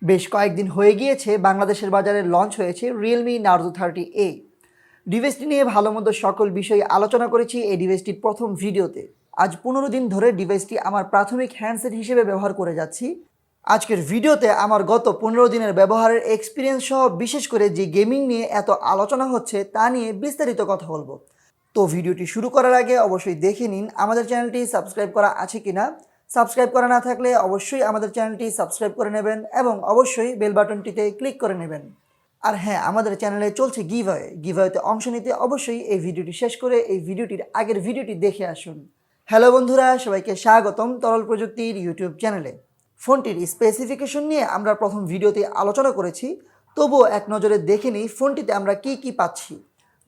বেশ কয়েকদিন হয়ে গিয়েছে বাংলাদেশের বাজারে লঞ্চ হয়েছে Realme Narzo 30A। ডিভাইসটি নিয়ে ভালো মন্দ সকল বিষয়ে আলোচনা করেছি এই ডিভাইসটির প্রথম ভিডিওতে। আজ 15 দিন ধরে ডিভাইসটি আমার প্রাথমিক হ্যান্ডসেট হিসেবে ব্যবহার করে যাচ্ছি। আজকের ভিডিওতে আমার গত 15 দিনের ব্যবহারের এক্সপিরিয়েন্স সহ বিশেষ করে যে গেমিং নিয়ে এত আলোচনা হচ্ছে তা নিয়ে বিস্তারিত কথা বলবো। তো ভিডিওটি শুরু করার আগে অবশ্যই দেখে নিন আমাদের চ্যানেলটি সাবস্ক্রাইব করা আছে কিনা। সাবস্ক্রাইব করা না থাকলে অবশ্যই আমাদের চ্যানেলটি সাবস্ক্রাইব করে নেবেন এবং অবশ্যই বেল বাটনটিতে ক্লিক করে নেবেন। আর হ্যাঁ, আমাদের চ্যানেলে চলছে গিভঅ্যাওয়েতে অংশ নিতে অবশ্যই এই ভিডিওটি শেষ করে এই ভিডিওটির আগের ভিডিওটি দেখে আসুন। হ্যালো বন্ধুরা, সবাইকে স্বাগতম তরল প্রযুক্তির ইউটিউব চ্যানেলে। ফোনটির স্পেসিফিকেশন নিয়ে আমরা প্রথম ভিডিওতে আলোচনা করেছি, তবুও এক নজরে দেখে নিই ফোনটিতে আমরা কি পাচ্ছি।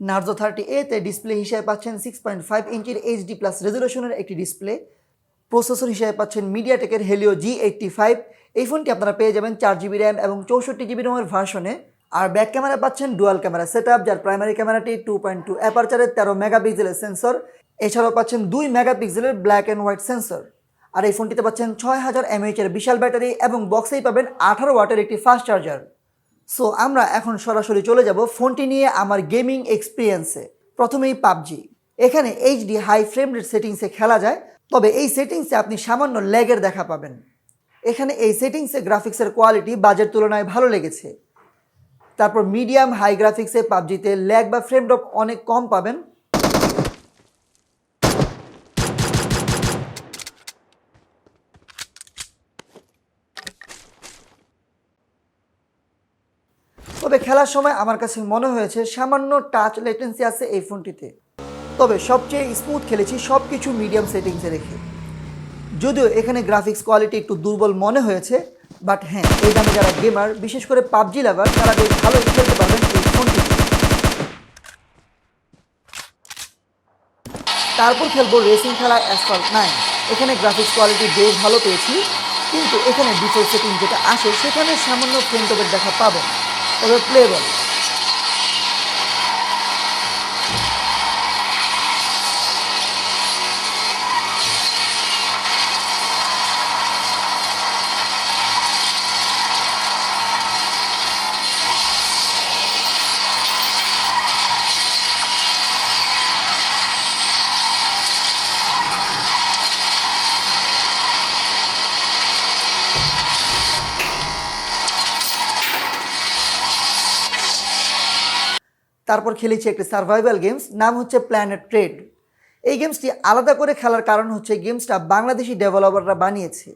Narzo 30A-তে ডিসপ্লে হিসেবে পাচ্ছেন 6.5 ইঞ্চির HD+ রেজোলিউশনের একটি ডিসপ্লে। প্রসেসর হিসেবে পাচ্ছেন মিডিয়াটেকের হেলিও G85। এই ফোনটি আপনারা পেয়ে যাবেন 4GB র্যাম এবং 64GB রোমের ভার্সনে। আর ব্যাক ক্যামেরা পাচ্ছেন ডুয়াল ক্যামেরা সেটআপ, যার প্রাইমারি ক্যামেরাটি 2.2 অ্যাপারচারের 13 মেগাপিক্সেলের সেন্সর। এছাড়াও পাচ্ছেন 2 মেগাপিক্সেলের ব্ল্যাক অ্যান্ড হোয়াইট সেন্সর। আর এই ফোনটিতে পাচ্ছেন 6000 mAh এর বিশাল ব্যাটারি এবং বক্সেই পাবেন 18 ওয়াটের একটি ফাস্ট চার্জার। সো আমরা এখন সরাসরি চলে যাব ফোনটি নিয়ে আমার গেমিং এক্সপিরিয়েন্সে। প্রথমেই পাবজি। এখানে HD হাই ফ্রেম রেট সেটিংসে খেলা যায়, তবে এই সেটিংসে আপনি সামান্য ল্যাগের দেখা পাবেন। এখানে এই সেটিংসে গ্রাফিক্সের কোয়ালিটি বাজের তুলনায় ভালো লেগেছে। তারপর মিডিয়াম হাই গ্রাফিক্সে পাবজিতে ল্যাগ বা ফ্রেম ড্রপ অনেক কম পাবেন। তবে খেলার সময় আমার কাছে মনে হয়েছে সামান্য টাচ লেটেন্সি আছে এই ফোনটিতে। তবে সবচেয়ে স্মুথ খেলেছি সব কিছু মিডিয়াম সেটিংসে রেখে। যদিও এখানে গ্রাফিক্স কোয়ালিটি একটু দুর্বল মনে হয়েছে, বাট হ্যাঁ, এই দামে যারা গেমার, বিশেষ করে পাবজি লাভার, তারা বেশ ভালোই খেলতে পারবেন এই ফোনটি। তারপর খেলবো রেসিং খেলা Asphalt 9। এখানে গ্রাফিক্স কোয়ালিটি বেশ ভালো পেয়েছি, কিন্তু এখানে ডিফল্ট সেটিং যেটা আসে সেখানে সামান্য ফ্রেম ড্রপের দেখা পাবেন, তবে প্লেবল। তারপর খেলেছি একটি সার্ভাইভাল গেমস, নাম হচ্ছে প্ল্যানেট ট্রেড। এই গেমসটি আলাদা করে খেলার কারণ হচ্ছে গেমসটা বাংলাদেশি ডেভেলপাররা বানিয়েছে।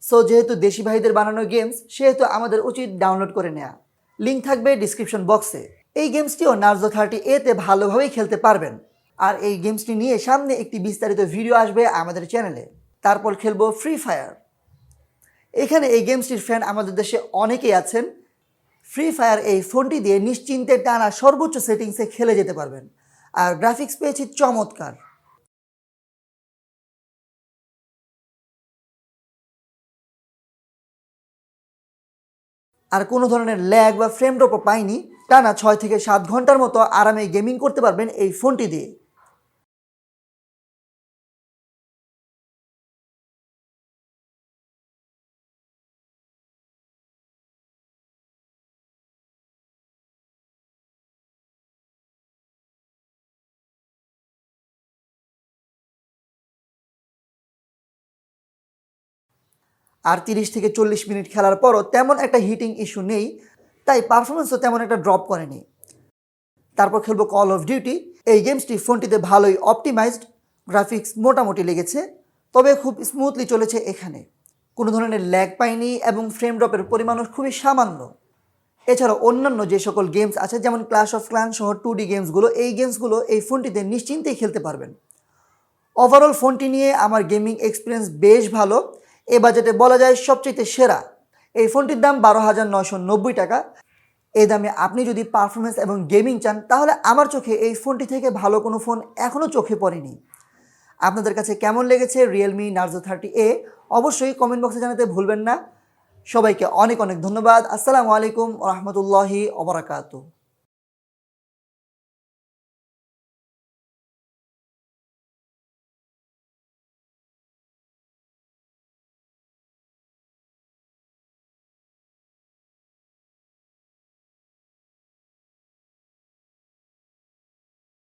সো যেহেতু দেশি ভাইদের বানানো গেমস, সেহেতু আমাদের উচিত ডাউনলোড করে নেওয়া। লিঙ্ক থাকবে ডিসক্রিপশন বক্সে। এই গেমসটিও Narzo 30A-তে ভালোভাবেই খেলতে পারবেন। আর এই গেমসটি নিয়ে সামনে একটি বিস্তারিত ভিডিও আসবে আমাদের চ্যানেলে। তারপর খেলবো ফ্রি ফায়ার। এখানে এই গেমসটির ফ্যান আমাদের দেশে অনেকেই আছেন। ফ্রি ফায়ার এই ফোনটি দিয়ে নিশ্চিন্তে টানা সর্বোচ্চ সেটিংসে খেলে যেতে পারবেন। আর গ্রাফিক্স পেয়েছি চমৎকার। আর কোনো ধরনের ল্যাগ বা ফ্রেম ড্রপও পাইনি। টানা 6 থেকে 7 ঘন্টার মতো আরামে গেমিং করতে পারবেন এই ফোনটি দিয়ে। আর 30 থেকে 40 মিনিট খেলার পরও তেমন একটা হিটিং ইস্যু নেই, তাই পারফরমেন্সও তেমন একটা ড্রপ করেনি। তারপর খেলবো কল অফ ডিউটি। এই গেমসটি ফোনটিতে ভালোই অপটিমাইজড, গ্রাফিক্স মোটামুটি লেগেছে, তবে খুব স্মুথলি চলেছে। এখানে কোনো ধরনের ল্যাগ পাইনি এবং ফ্রেম ড্রপের পরিমাণও খুবই সামান্য। এছাড়াও অন্যান্য যে সকল গেমস আছে, যেমন ক্ল্যাশ অফ ক্ল্যান সহ 2D গেমসগুলো, এই গেমসগুলো এই ফোনটিতে নিশ্চিন্তেই খেলতে পারবেন। ওভারঅল ফোনটি নিয়ে আমার গেমিং এক্সপিরিয়েন্স বেশ ভালো। এ বাজেটে বলা যায় সবচেয়ে সেরা। এই ফোনটির দাম 12,990 টাকা। এই দামে আপনি যদি পারফরমেন্স এবং গেমিং চান, তাহলে আমার চোখে এই ফোনটি থেকে ভালো কোনো ফোন এখনও চোখে পড়েনি। আপনাদের কাছে কেমন লেগেছে Realme Narzo 30A অবশ্যই কমেন্ট বক্সে জানাতে ভুলবেন না। সবাইকে অনেক অনেক ধন্যবাদ। আসসালামু আলাইকুম ওয়া রাহমাতুল্লাহি ওয়া বারাকাতুহু।